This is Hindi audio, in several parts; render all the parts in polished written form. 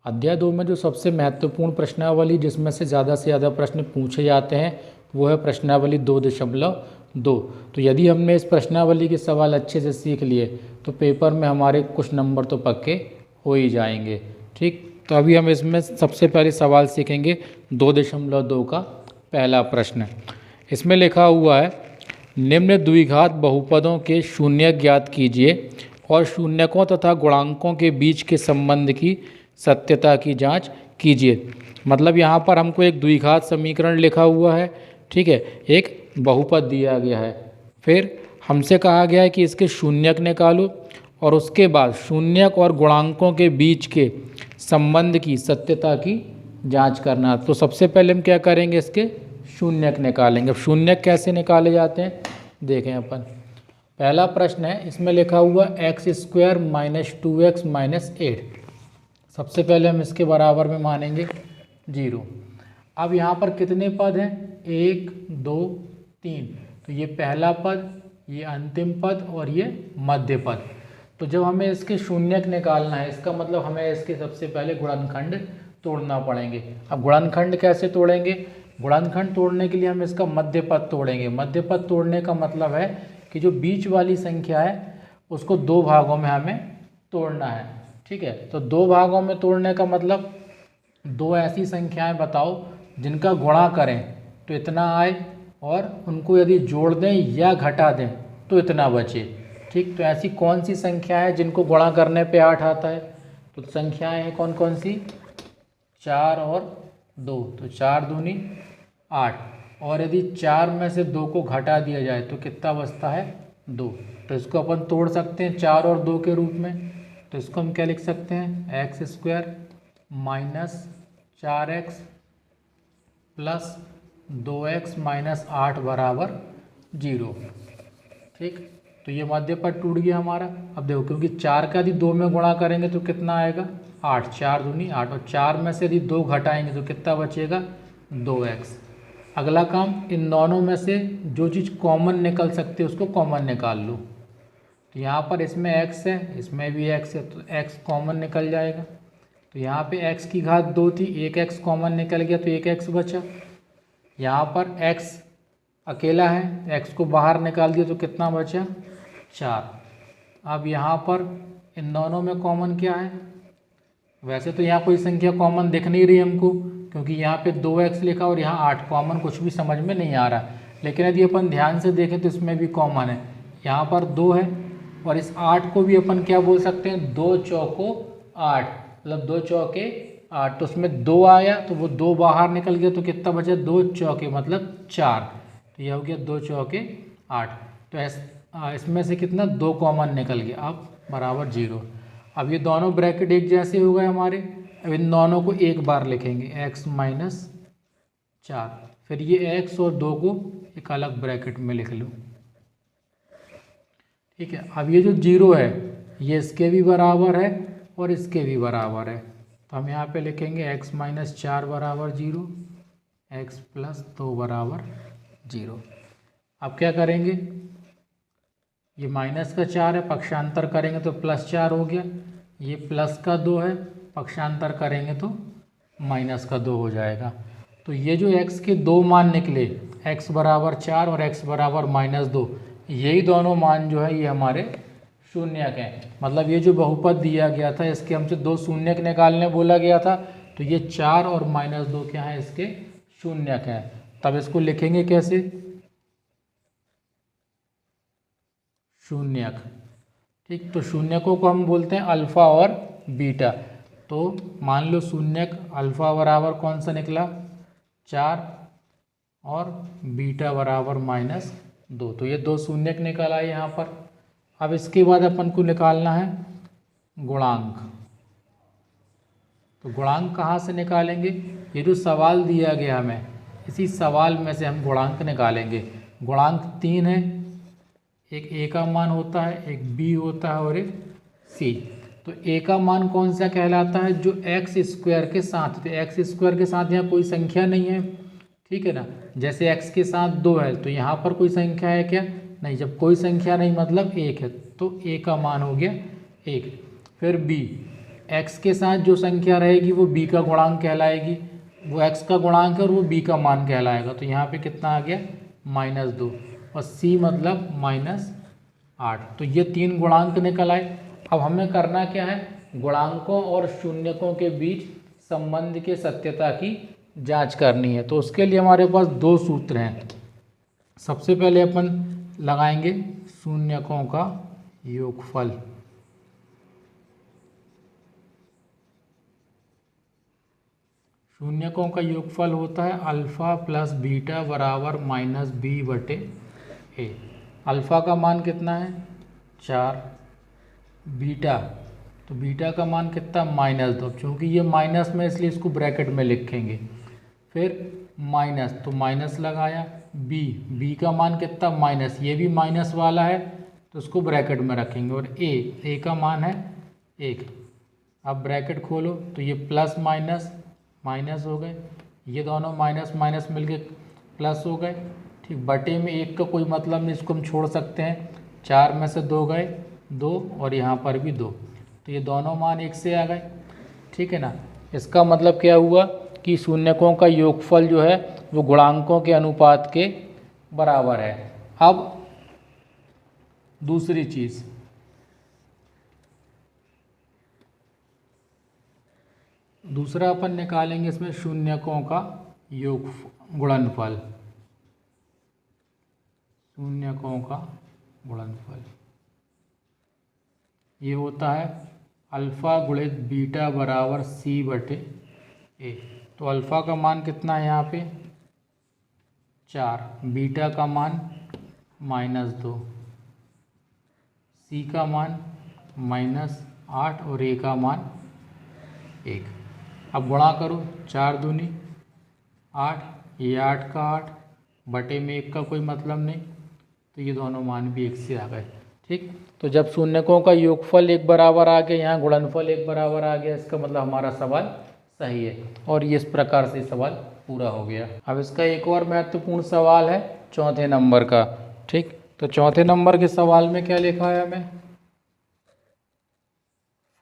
अध्याय 2 में जो सबसे महत्वपूर्ण प्रश्नावली जिसमें से ज़्यादा प्रश्न पूछे जाते हैं वो है प्रश्नावली 2.2। तो यदि हमने इस प्रश्नावली के सवाल अच्छे से सीख लिए तो पेपर में हमारे कुछ नंबर तो पक्के हो ही जाएंगे। ठीक, तो अभी हम इसमें सबसे पहले सवाल सीखेंगे 2.2 का पहला प्रश्न। इसमें लिखा हुआ है, निम्न द्विघात बहुपदों के शून्य ज्ञात कीजिए और शून्यकों तथा गुणांकों के बीच के संबंध की सत्यता की जांच कीजिए। मतलब यहाँ पर हमको एक द्विघात समीकरण लिखा हुआ है, ठीक है, एक बहुपद दिया गया है, फिर हमसे कहा गया है कि इसके शून्यक निकालो और उसके बाद शून्यक और गुणांकों के बीच के संबंध की सत्यता की जांच करना। तो सबसे पहले हम क्या करेंगे, इसके शून्यक निकालेंगे। अब शून्यक कैसे निकाले जाते हैं देखें अपन। पहला प्रश्न है, इसमें लिखा हुआ x² - 2x - 8। सबसे पहले हम इसके बराबर में मानेंगे 0। अब यहाँ पर कितने पद हैं, 1 2 3। तो ये पहला पद, ये अंतिम पद और ये मध्य पद। तो जब हमें इसके शून्यक निकालना है, इसका मतलब हमें इसके सबसे पहले गुणनखंड तोड़ना पड़ेंगे। अब गुणनखंड कैसे तोड़ेंगे, गुणनखंड तोड़ने के लिए हम इसका मध्य पद तोड़ेंगे। मध्य पद तोड़ने का मतलब है कि जो बीच वाली संख्या है उसको 2 भागों में हमें तोड़ना है। ठीक है, तो 2 भागों में तोड़ने का मतलब 2 ऐसी संख्याएं बताओ जिनका गुणा करें तो इतना आए और उनको यदि जोड़ दें या घटा दें तो इतना बचे। ठीक, तो ऐसी कौन सी संख्या है जिनको गुणा करने पे 8 आता है, तो संख्याएं हैं कौन कौन सी, 4 और 2। तो 4 दूनी 8, और यदि 4 में से 2 को घटा दिया जाए तो कितना बचता है, 2। तो इसको अपन तोड़ सकते हैं 4 और 2 के रूप में। तो इसको हम क्या लिख सकते हैं, x² - 4x + 2x - 8 बराबर 0। ठीक, तो ये मध्य पद टूट गया हमारा। अब देखो, क्योंकि 4 का यदि 2 में गुणा करेंगे तो कितना आएगा, 8। 4 दूनी 8, और 4 में से यदि 2 घटाएंगे तो कितना बचेगा, 2x। अगला काम, इन दोनों में से जो चीज़ कॉमन निकल सकती है उसको कॉमन निकाल लो। तो यहाँ पर इसमें x है, इसमें भी x है, तो x कॉमन निकल जाएगा। तो यहाँ पे x की घात 2 थी, एक x कॉमन निकल गया तो एक x बचा। यहाँ पर x अकेला है, x को बाहर निकाल दिया तो कितना बचा, 4। अब यहाँ पर इन दोनों में कॉमन क्या है, वैसे तो यहाँ कोई संख्या कॉमन दिख नहीं रही हमको, क्योंकि यहाँ पे 2x लिखा और यहाँ 8, कॉमन कुछ भी समझ में नहीं आ रहा। लेकिन यदि अपन ध्यान से देखें तो इसमें भी कॉमन है, यहाँ पर 2 है, और इस 8 को भी अपन क्या बोल सकते हैं, 2 चौको 8, मतलब 2 चौके 8। तो उसमें 2 आया तो वो 2 बाहर निकल गया तो कितना बचा, 2 चौके मतलब 4। तो यह हो गया 2 चौके 8। तो इसमें से कितना, 2 कॉमन निकल गया, अब बराबर 0। अब ये दोनों ब्रैकेट एक जैसे हो गए हमारे। अब इन दोनों को एक बार लिखेंगे, x - 4, फिर ये x और 2 को एक अलग ब्रैकेट में लिख लो। ठीक है, अब ये जो 0 है ये इसके भी बराबर है और इसके भी बराबर है। तो हम यहाँ पे लिखेंगे x - 4 बराबर 0, x + 2 बराबर 0। अब क्या करेंगे, ये -4 है, पक्षांतर करेंगे तो +4 हो गया। ये +2 है, पक्षांतर करेंगे तो -2 हो जाएगा। तो ये जो x के 2 मान निकले, x बराबर 4 और x बराबर -2, यही दोनों मान जो है ये हमारे शून्यक हैं। मतलब ये जो बहुपद दिया गया था इसके हमसे 2 शून्यक निकालने बोला गया था, तो ये 4 और -2 क्या है, इसके शून्यक हैं। तब इसको लिखेंगे कैसे, शून्यक। ठीक, तो शून्यकों को हम बोलते हैं अल्फ़ा और बीटा। तो मान लो शून्यक अल्फ़ा बराबर कौन सा निकला, 4, और बीटा बराबर -2। तो ये 2 शून्यक निकल आए यहाँ पर। अब इसके बाद अपन को निकालना है गुणांक। तो गुणांक कहाँ से निकालेंगे, ये जो सवाल दिया गया हमें, इसी सवाल में से हम गुणांक निकालेंगे। गुणांक 3 है, एक a का मान होता है, एक b होता है और एक c। तो a का मान कौन सा कहलाता है, जो x² के साथ, तो x² के साथ यहाँ कोई संख्या नहीं है, ठीक है ना। जैसे x के साथ 2 है तो यहाँ पर कोई संख्या है क्या, नहीं। जब कोई संख्या नहीं मतलब 1 है, तो a का मान हो गया 1। फिर b, x के साथ जो संख्या रहेगी वो b का गुणांक कहलाएगी, वो x का गुणांक है और वो b का मान कहलाएगा। तो यहाँ पे कितना आ गया -2 और c मतलब -8। तो ये 3 गुणांक निकल आए। अब हमें करना क्या है, गुणांकों और शून्यकों के बीच संबंध के सत्यता की जांच करनी है। तो उसके लिए हमारे पास 2 सूत्र हैं। सबसे पहले अपन लगाएंगे शून्यकों का योगफल। शून्यकों का योगफल होता है अल्फ़ा प्लस बीटा बराबर -b/a। अल्फ़ा का मान कितना है 4, बीटा, तो बीटा का मान कितना -2, क्योंकि ये माइनस में इसलिए इसको ब्रैकेट में लिखेंगे। फिर माइनस, तो माइनस लगाया, बी का मान कितना माइनस, ये भी माइनस वाला है तो उसको ब्रैकेट में रखेंगे। और ए का मान है 1। अब ब्रैकेट खोलो तो ये प्लस माइनस माइनस हो गए, ये दोनों माइनस माइनस मिलके प्लस हो गए। ठीक, बटे में 1 का कोई मतलब नहीं, इसको हम छोड़ सकते हैं। 4 में से 2 गए 2 और यहाँ पर भी 2, तो ये दोनों मान 1 से आ गए। ठीक है ना। इसका मतलब क्या हुआ कि शून्यकों का योगफल जो है वो गुणांकों के अनुपात के बराबर है। अब दूसरी चीज़, दूसरा अपन निकालेंगे इसमें शून्यकों का योग गुणनफल। शून्यकों का गुणनफल ये होता है अल्फ़ा गुणित बीटा बराबर c/a। तो अल्फ़ा का मान कितना है यहाँ पे 4, बीटा का मान -2, c का मान -8 और a का मान 1। अब गुणा करो, 4 दूनी 8, ये 8 का 8, बटे में 1 का कोई मतलब नहीं, तो ये दोनों मान भी 1 से आ गए। ठीक, तो जब शून्यकों का योगफल 1 बराबर आ गया, यहाँ गुणनफल 1 बराबर आ गया, इसका मतलब हमारा सवाल सही है। और ये इस प्रकार से सवाल पूरा हो गया। अब इसका एक और महत्वपूर्ण सवाल है चौथे नंबर का। ठीक, तो चौथे नंबर के सवाल में क्या लिखा है हमें,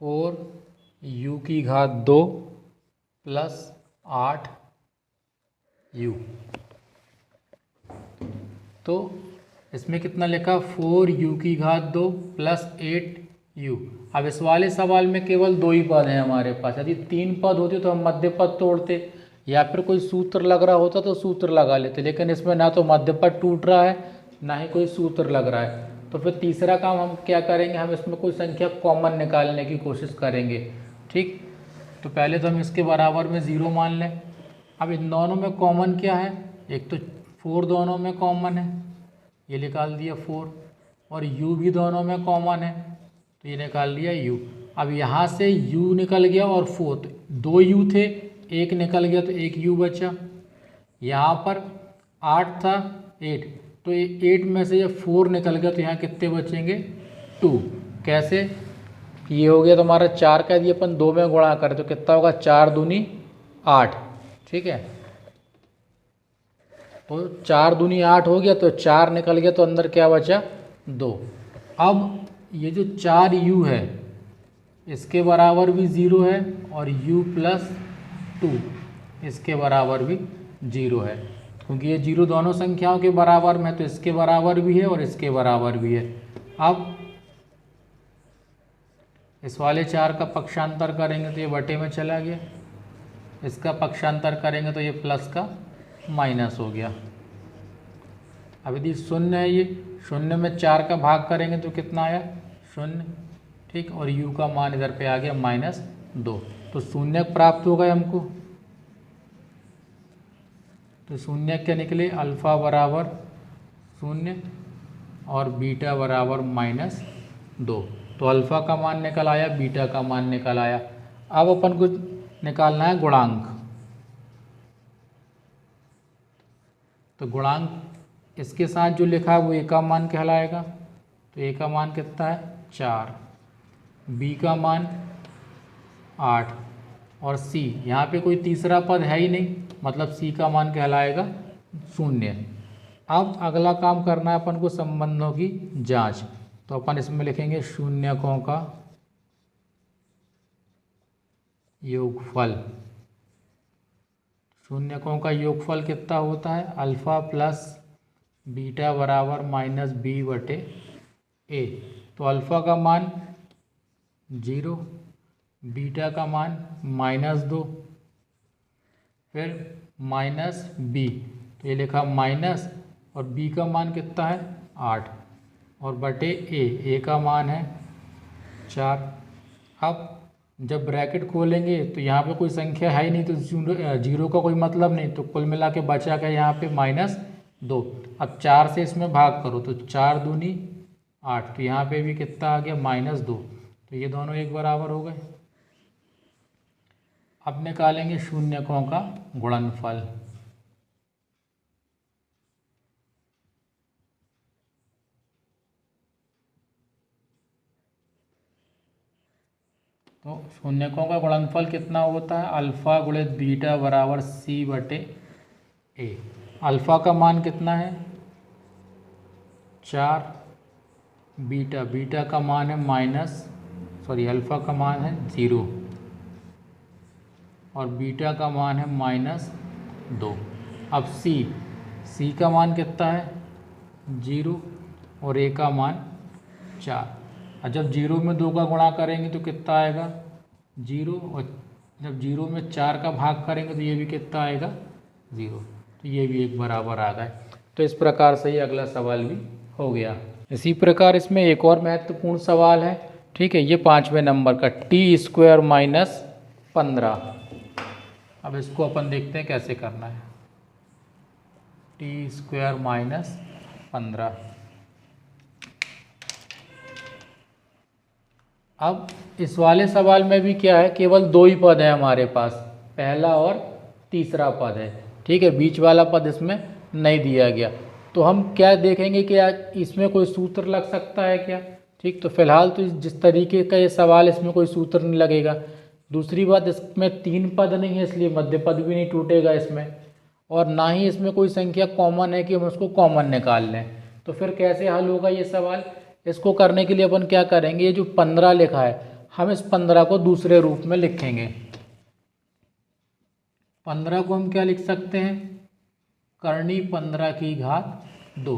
4u² प्लस 8u। तो इसमें कितना लिखा 4u² प्लस 8u। अब इस वाले सवाल में केवल 2 ही पद हैं हमारे पास। यदि 3 पद होते तो हम मध्य पद तोड़ते या फिर कोई सूत्र लग रहा होता तो सूत्र लगा लेते, लेकिन इसमें ना तो मध्य पद टूट रहा है ना ही कोई सूत्र लग रहा है। तो फिर तीसरा काम हम क्या करेंगे, हम इसमें कोई संख्या कॉमन निकालने की कोशिश करेंगे। ठीक, तो पहले तो हम इसके बराबर में 0 मान लें। अब इन दोनों में कॉमन क्या है, एक तो 4 दोनों में कॉमन है, ये निकाल दिया 4, और u भी दोनों में कॉमन है तो ये निकाल लिया u। अब यहाँ से u निकल गया और 4, तो 2 u थे, 1 निकल गया तो 1 u बचा। यहाँ पर 8 था 8, तो 8 में से जब 4 निकल गया तो यहाँ कितने बचेंगे 2। कैसे, ये हो गया तो हमारा 4 का यदि अपन 2 में गुणा करें तो कितना होगा 4 दूनी 8। ठीक है, तो 4 दूनी 8 हो गया, तो 4 निकल गया तो अंदर क्या बचा 2। अब ये जो 4u है इसके बराबर भी 0 है और u प्लस 2 इसके बराबर भी 0 है, क्योंकि ये 0 दोनों संख्याओं के बराबर में है तो इसके बराबर भी है और इसके बराबर भी है। अब इस वाले 4 का पक्षांतर करेंगे तो ये बटे में चला गया, इसका पक्षांतर करेंगे तो ये प्लस का माइनस हो गया। अब यदि 0 है, ये 0 में 4 का भाग करेंगे तो कितना आया 0। ठीक, और u का मान इधर पे आ गया -2, तो शून्य प्राप्त हो गए हमको। तो शून्य क्या निकले, अल्फ़ा बराबर 0 और बीटा बराबर -2। तो अल्फ़ा का मान निकल आया, बीटा का मान निकल आया। अब अपन को निकालना है गुणांक। तो गुणांक इसके साथ जो लिखा है वो a का मान कहलाएगा। तो a का मान कितना है 4, b का मान 8 और c, यहाँ पे कोई तीसरा पद है ही नहीं, मतलब c का मान कहलाएगा 0। अब अगला काम करना है अपन को संबंधों की जांच। तो अपन इसमें लिखेंगे शून्यकों का योगफल। शून्यकों का योगफल कितना होता है? अल्फ़ा प्लस बीटा बराबर माइनस बी बटे ए। तो अल्फ़ा का मान 0, बीटा का मान -2, फिर माइनस बी, तो ये लिखा माइनस, और बी का मान कितना है 8, और बटे ए का मान है 4। अब जब ब्रैकेट खोलेंगे तो यहाँ पे कोई संख्या है ही नहीं, तो जीरो का कोई मतलब नहीं, तो कुल मिला के बचा क्या यहाँ पे -2। अब 4 से इसमें भाग करो तो 4 दूनी 8, तो यहाँ पे भी कितना आ गया -2, तो ये दोनों एक बराबर हो गए। अब निकालेंगे शून्यकों का गुणनफल। तो शून्यकों का गुणनफल कितना होता है? अल्फ़ा गुणित बीटा बराबर सी बटे ए। अल्फ़ा का मान कितना है 4, बीटा का मान है अल्फ़ा का मान है 0, और बीटा का मान है -2। अब सी का मान कितना है 0, और ए का मान 4। और जब 0 में 2 का गुणा करेंगे तो कितना आएगा 0, और जब 0 में 4 का भाग करेंगे तो ये भी कितना आएगा 0, तो ये भी एक बराबर आ गए। तो इस प्रकार से ये अगला सवाल भी हो गया। इसी प्रकार इसमें एक और महत्वपूर्ण सवाल है, ठीक है, ये 5वें नंबर का t² - 15। अब इसको अपन देखते हैं कैसे करना है। t² - 15। अब इस वाले सवाल में भी क्या है, केवल 2 ही पद है हमारे पास, पहला और तीसरा पद है, ठीक है, बीच वाला पद इसमें नहीं दिया गया। तो हम क्या देखेंगे कि इसमें कोई सूत्र लग सकता है क्या, ठीक। तो फिलहाल तो जिस तरीके का ये सवाल, इसमें कोई सूत्र नहीं लगेगा। दूसरी बात, इसमें 3 पद नहीं है, इसलिए मध्य पद भी नहीं टूटेगा इसमें, और ना ही इसमें कोई संख्या कॉमन है कि हम उसको कॉमन निकाल लें। तो फिर कैसे हल होगा ये सवाल? इसको करने के लिए अपन क्या करेंगे, ये जो 15 लिखा है, हम इस 15 को दूसरे रूप में लिखेंगे। 15 को हम क्या लिख सकते हैं, करनी 15 की घात 2।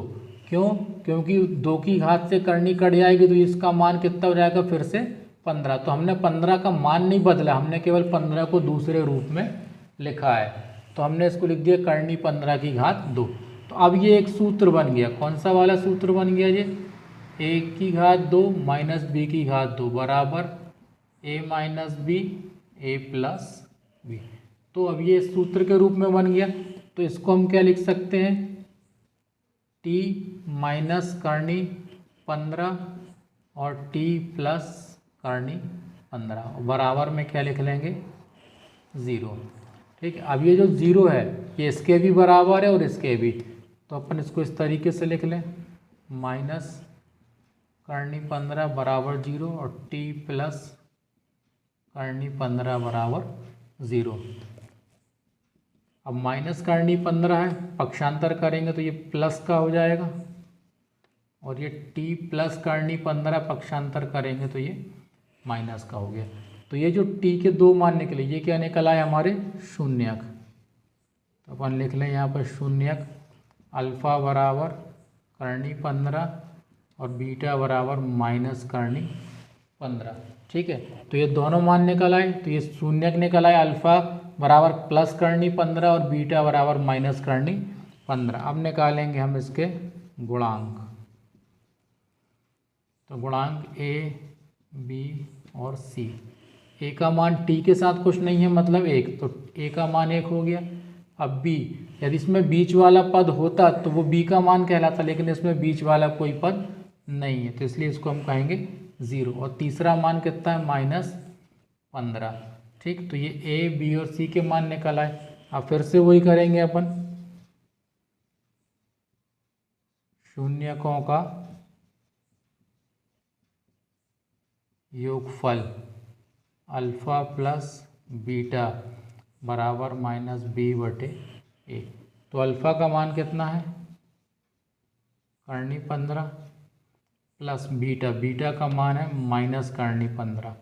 क्यों? क्योंकि 2 की घात से करनी कट जाएगी, तो इसका मान कितना हो जाएगा फिर से 15। तो हमने 15 का मान नहीं बदला, हमने केवल 15 को दूसरे रूप में लिखा है। तो हमने इसको लिख दिया करनी 15 की घात 2। तो अब ये एक सूत्र बन गया। कौन सा वाला सूत्र बन गया ये? a की घात 2 माइनस b की घात 2 बराबर a minus B A plus B. तो अब ये सूत्र के रूप में बन गया। तो इसको हम क्या लिख सकते हैं, t माइनस करनी 15 और t प्लस करनी 15 बराबर में क्या लिख लेंगे 0, ठीक है। अब ये जो 0 है ये इसके भी बराबर है और इसके भी, तो अपन इसको इस तरीके से लिख लें, माइनस करनी 15 बराबर 0 और t प्लस करनी 15 बराबर 0। अब माइनस करनी 15 है, पक्षांतर करेंगे तो ये प्लस का हो जाएगा, और ये t प्लस करनी 15 पक्षांतर करेंगे तो ये माइनस का हो गया। तो ये जो t के 2 मान निकले, ये क्या निकला है हमारे शून्यक। तो अपन लिख लें यहाँ पर शून्यक, अल्फ़ा बराबर करनी 15 और बीटा बराबर माइनस करनी 15, ठीक है। तो ये दोनों मान निकल आए, तो ये शून्यक निकल आए, अल्फ़ा बराबर प्लस करनी 15 और बीटा बराबर माइनस करनी 15। अब निकालेंगे हम इसके गुणांक। तो गुणांक a, b और c। a का मान t के साथ कुछ नहीं है, मतलब 1, तो a का मान 1 हो गया। अब b, यदि इसमें बीच वाला पद होता तो वो b का मान कहलाता, लेकिन इसमें बीच वाला कोई पद नहीं है, तो इसलिए इसको हम कहेंगे 0। और तीसरा मान कितना है -15, ठीक। तो ये a, b और c के मान निकल आए। अब फिर से वही करेंगे अपन, शून्यकों का योगफल अल्फ़ा प्लस बीटा बराबर -b बटे a। तो अल्फ़ा का मान कितना है करनी 15 प्लस बीटा का मान है माइनस करनी 15,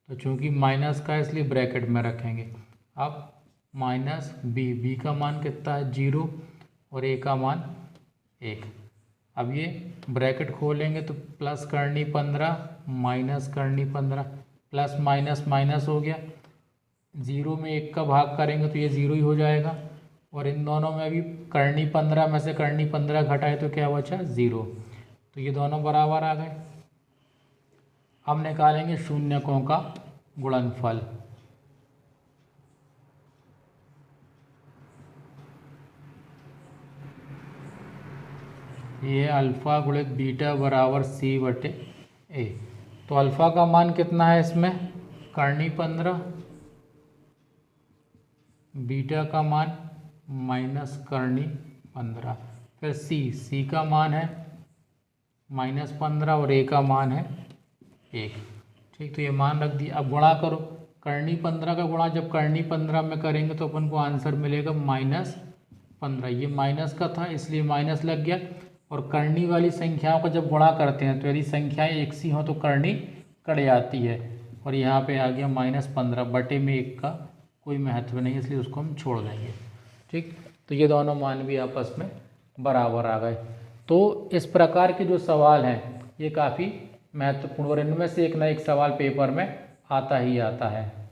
तो चूंकि माइनस का है इसलिए ब्रैकेट में रखेंगे। अब माइनस बी का मान कितना है 0 और ए का मान 1। अब ये ब्रैकेट खोलेंगे तो प्लस करनी 15 माइनस करनी 15, प्लस माइनस माइनस हो गया, 0 में 1 का भाग करेंगे तो ये 0 ही हो जाएगा। और इन दोनों में भी करनी 15 में से करनी 15 घटाए तो क्या बचा 0। तो ये दोनों बराबर आ गए। अब निकालेंगे शून्यकों का गुणनफल। ये अल्फ़ा गुणित बीटा बराबर सी बटे ए। तो अल्फ़ा का मान कितना है इसमें करनी 15, बीटा का मान माइनस करनी 15, फिर सी का मान है -15 और ए का मान है 1। ठीक, तो ये मान रख दिया। अब गुणा करो, करनी 15 का गुणा जब करनी 15 में करेंगे तो अपन को आंसर मिलेगा -15। ये माइनस का था इसलिए माइनस लग गया। और करनी वाली संख्याओं का जब गुणा करते हैं तो यदि संख्याएं एक सी हों तो करनी कट जाती है। और यहाँ पे आ गया -15 बटे में 1 का कोई महत्व नहीं इसलिए उसको हम छोड़ देंगे। ठीक, तो ये दोनों मान भी आपस में बराबर आ गए। तो इस प्रकार के जो सवाल हैं ये काफ़ी महत्वपूर्ण और इनमें से एक ना एक सवाल पेपर में आता ही आता है।